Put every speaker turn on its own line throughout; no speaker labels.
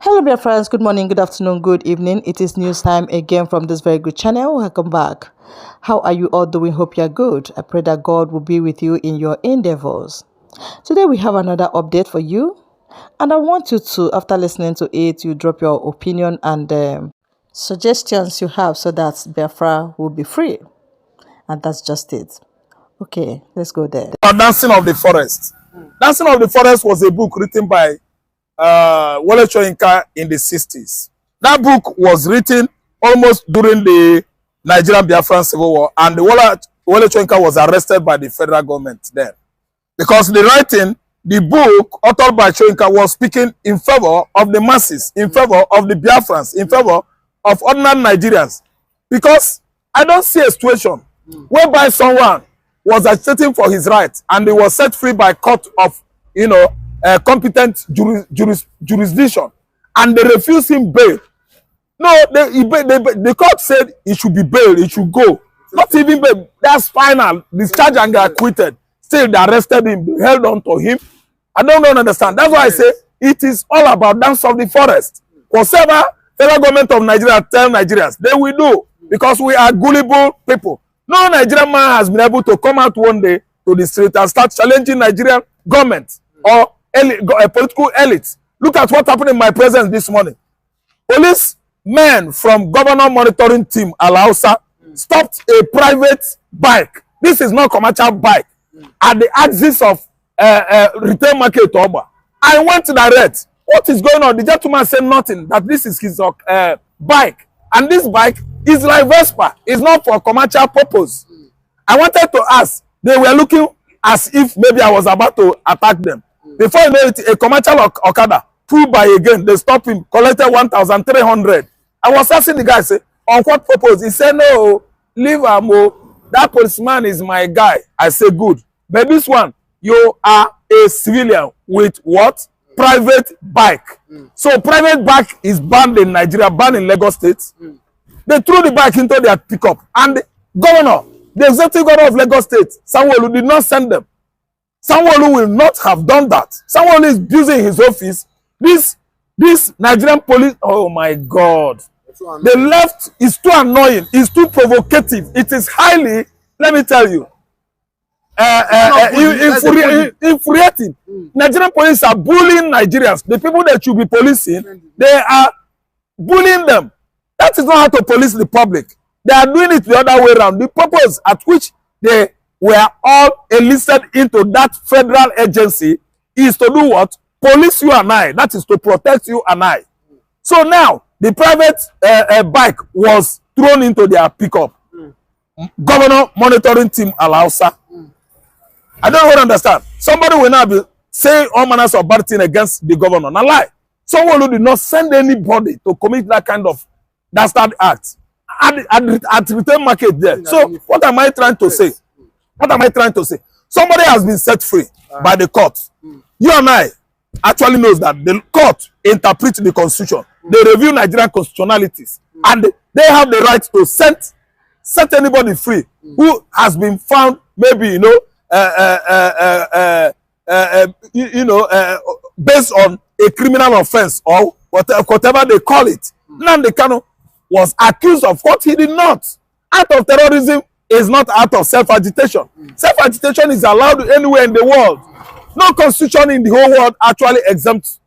Hello, dear friends. Good morning, good afternoon, good evening. It is news time again from this very good channel. Welcome back. How are you all doing? Hope you're good. I pray that God will be with you in your endeavors. Today, we have another update for you. And I want you to, after listening to it, you drop your opinion and suggestions you have so that Biafra will be free. And that's just it. Okay, let's go there.
Dancing of the Forest. Dancing of the Forest was a book written by Wole Soyinka in the 60s. That book was written almost during the Nigerian Biafran Civil War, and Wole Soyinka was arrested by the federal government then. Because the book authored by Soyinka was speaking in favor of the masses, in favor of the Biafrans, in favor of ordinary Nigerians. Because I don't see a situation whereby someone was agitating for his rights and he was set free by court of, competent jurisdiction, and they refused him bail. No, the court said he should be bailed, he should go. Not even bail. That's final. Discharged and acquitted. Still, they arrested him, they held on to him. I don't understand. That's why I say it is all about dance of the forest. Whatever federal government of Nigeria tell Nigerians, they will do, because we are gullible people. No Nigerian man has been able to come out one day to the street and start challenging Nigerian government or political elites. Look at what happened in my presence this morning. Police men from governor monitoring team Alausa stopped a private bike. This is not commercial bike at the axis of retail market Oba. I went to direct. What is going on? The gentleman said nothing, that this is his bike, and this bike is like Vespa. It's not for commercial purpose. I wanted to ask. They were looking as if maybe I was about to attack them. Before you know it, a commercial Okada pulled by again. They stopped him, collected 1,300. I was asking the guy, say, on what purpose? He said, no, leave him. That policeman is my guy. I say, good. But this one, you are a civilian with what? Private bike. So private bike is banned in Nigeria, banned in Lagos State. They threw the bike into their pickup, and the executive governor of Lagos State, Sanwo-Olu, did not send them. Sanwo-Olu will not have done that. Sanwo-Olu is using his office. This Nigerian police, oh my God. The left is too annoying. It's too provocative. It is highly, let me tell you, infuriating. Nigerian police are bullying Nigerians. The people that should be policing, they are bullying them. That is not how to police the public. They are doing it the other way around. The purpose at which they were all enlisted into that federal agency is to do what? Police you and I. That is to protect you and I. So now, the private bike was thrown into their pickup. Governor monitoring team Alausa. I don't understand. Somebody will now be saying all manners of bad things against the governor. Now lie. Someone who did not send anybody to commit that kind of dastard act at retail market there. So what am I trying to say? What am I trying to say? Somebody has been set free by the court. You and I actually knows that the court interprets the constitution. They review Nigerian constitutionalities, and they have the right to set anybody free who has been found maybe based on a criminal offense or whatever they call it. Nnamdi Kanu was accused of what he did not. Act of terrorism is not out of self-agitation. Self-agitation is allowed anywhere in the world. No constitution in the whole world actually exempts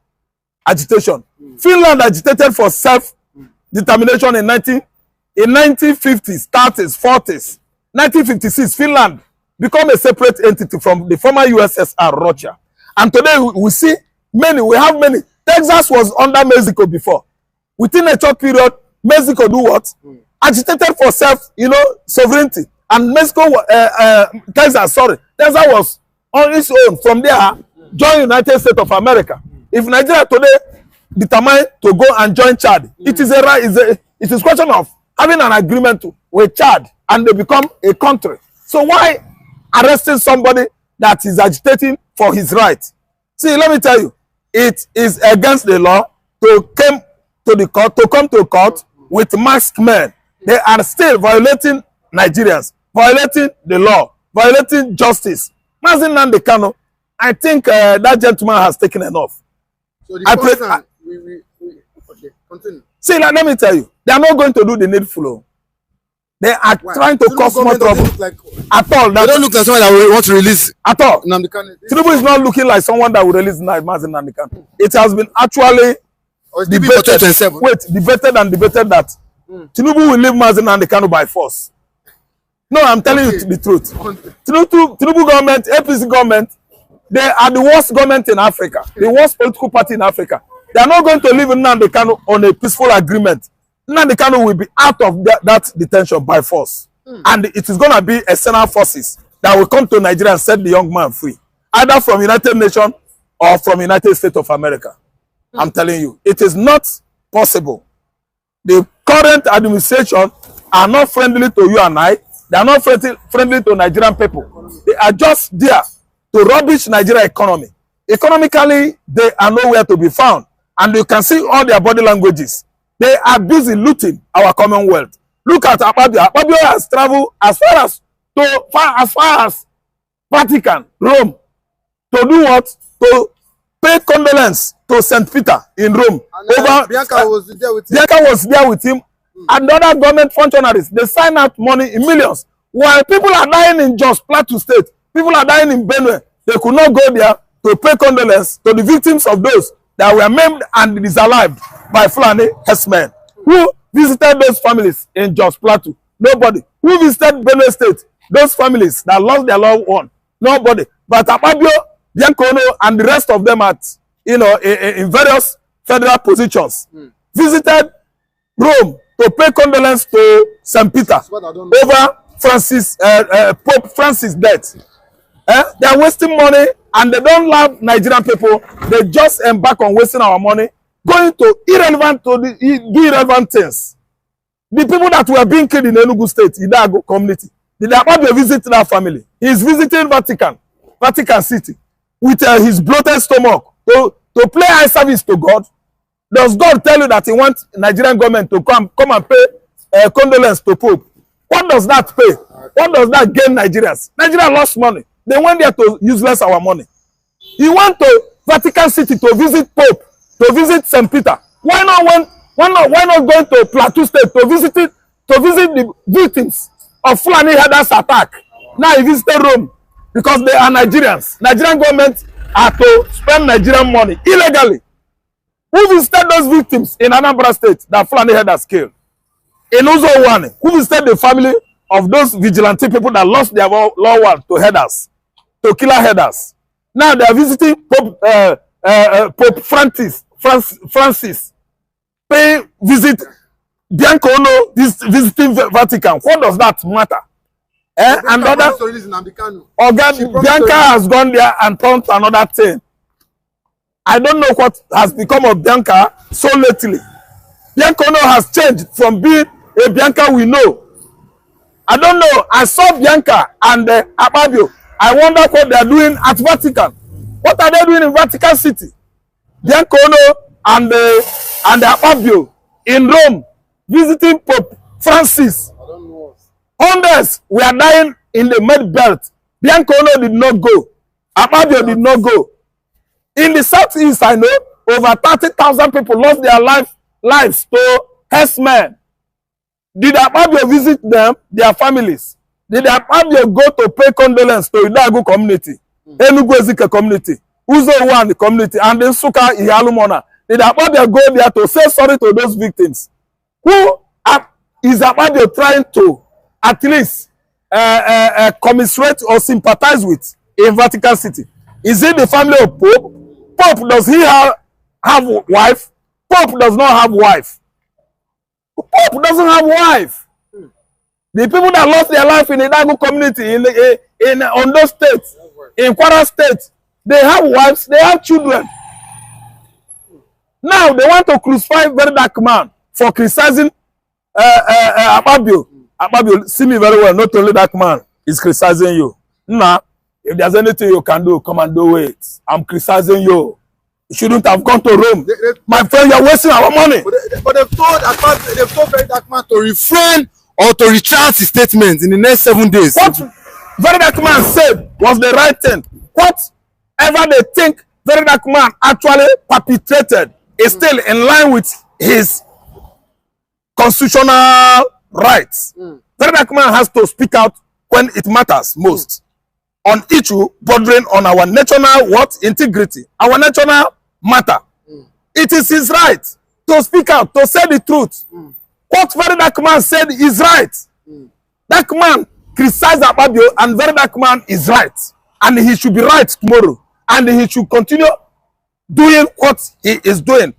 agitation. Finland agitated for self-determination in 1950s, 30s, 40s. 1956, Finland became a separate entity from the former USSR, Russia. And today we see we have many. Texas was under Mexico before. Within a short period, Mexico do what? Agitated for sovereignty. And Texas was on its own. From there, join United States of America. If Nigeria today determined to go and join Chad, it is a question of having an agreement with Chad, and they become a country. So why arresting somebody that is agitating for his rights? See, let me tell you, it is against the law to come to court with masked men. They are still violating Nigerians, violating the law, violating justice. Nnamdi Kanu, I think that gentleman has taken enough.
So the
See, like, let me tell you, they are not going to do the needful. Oh. They are trying to cause more trouble.
Like,
at all.
They don't look like someone that will want to release.
At all.
Nnamdi Kanu.
Tinubu is not looking like someone that will release Nnamdi Kanu. It has been actually debated. Wait, debated and debated that Tinubu will leave Nnamdi Kanu by force. No, I'm telling you the truth. Tinubu government, APC government, they are the worst government in Africa, the worst political party in Africa. They are not going to leave Nnamdi Kanu on a peaceful agreement. Nnamdi Kanu will be out of that detention by force. And it is going to be external forces that will come to Nigeria and set the young man free. Either from United Nations or from United States of America. I'm telling you, it is not possible. The current administration are not friendly to you and I. They are not friendly to Nigerian people. They are just there to rubbish Nigeria economy. Economically, they are nowhere to be found. And you can see all their body languages. They are busy looting our Commonwealth. Look at Akpabio. Akpabio has traveled as far as Vatican, Rome, to do what? To pay condolence to St. Peter in Rome.
And Bianca was there with him.
Bianca was there with him. And other government functionaries, they sign out money in millions. While people are dying in Jos Plateau State, people are dying in Benue, they could not go there to pay condolence to the victims of those that were maimed and disallowed by Fulani herdsmen. Who visited those families in Jos Plateau? Nobody. Who visited Benue State? Those families that lost their loved one? Nobody. But Akpabio, Biancono, and the rest of them at, in various federal positions, visited Rome to pay condolence to St. Peter over Pope Francis' death. They are wasting money and they don't love Nigerian people. They just embark on wasting our money, going to do irrelevant things. The people that were being killed in Enugu State, Idago community, did Akpabio visit that family? He is visiting Vatican City, with his bloated stomach to play eye service to God. Does God tell you that he wants Nigerian government to come and pay condolence to Pope? What does that pay? What does that gain Nigerians? Nigeria lost money. They went there to useless our money. He went to Vatican City to visit Pope, to visit St. Peter. Why not going to Plateau State to visit the victims of Fulani herders attack? Now he visited Rome because they are Nigerians. Nigerian government are to spend Nigerian money illegally. Who visited those victims in Anambra State that Fulani herders killed? In Uzo One, who visited the family of those vigilante people that lost their loved one to herders, to killer herders? Now they are visiting Pope Francis, pay visit Biancono, visiting Vatican. What does that matter? And Bianca has gone there and turned to another thing. I don't know what has become of Bianca so lately. Biancono has changed from being a Bianca we know. I don't know. I saw Bianca and Akpabio. I wonder what they are doing at Vatican. What are they doing in Vatican City? Biancono and Akpabio in Rome, visiting Pope Francis.
I don't know.
Hundreds were dying in the Med Belt. Biancono did not go. Akpabio did not go. In the southeast, I know, over 30,000 people lost their lives to herdsmen. Did Akpabio visit them, their families? Did Akpabio go to pay condolence to Idago community, Enugu Ezike community, Uzo One community, and then Suka Ihalumona? Did Akpabio go there to say sorry to those victims? Who is Akpabio trying to at least commiserate or sympathize with in Vatican City? Is it the family of Pope? Pope, does he have wife? Pope does not have wife. Pope doesn't have wife. The people that lost their life in the Idago community, in Ondo State, in Kwara State, they have wives, they have children. Now they want to crucify very dark man for criticizing Akpabio. Akpabio, see me very well. Not only that man is criticizing you. Nah. If there's anything you can do, come and do it. I'm criticizing you. You shouldn't have gone to Rome. My friend, you're wasting our money.
But they've told Very Dark Man to refrain or to retract his statements in the next 7 days.
What Very Dark Man said was the right thing. Whatever they think Very Dark Man actually perpetrated is still in line with his constitutional rights. Very dark man has to speak out when it matters most on issue bordering on our national what integrity, our national matter. It is his right to speak out, to say the truth. What very dark man said is right. Dark man criticized Ababio, and very dark man is right, and he should be right tomorrow, and he should continue doing what he is doing.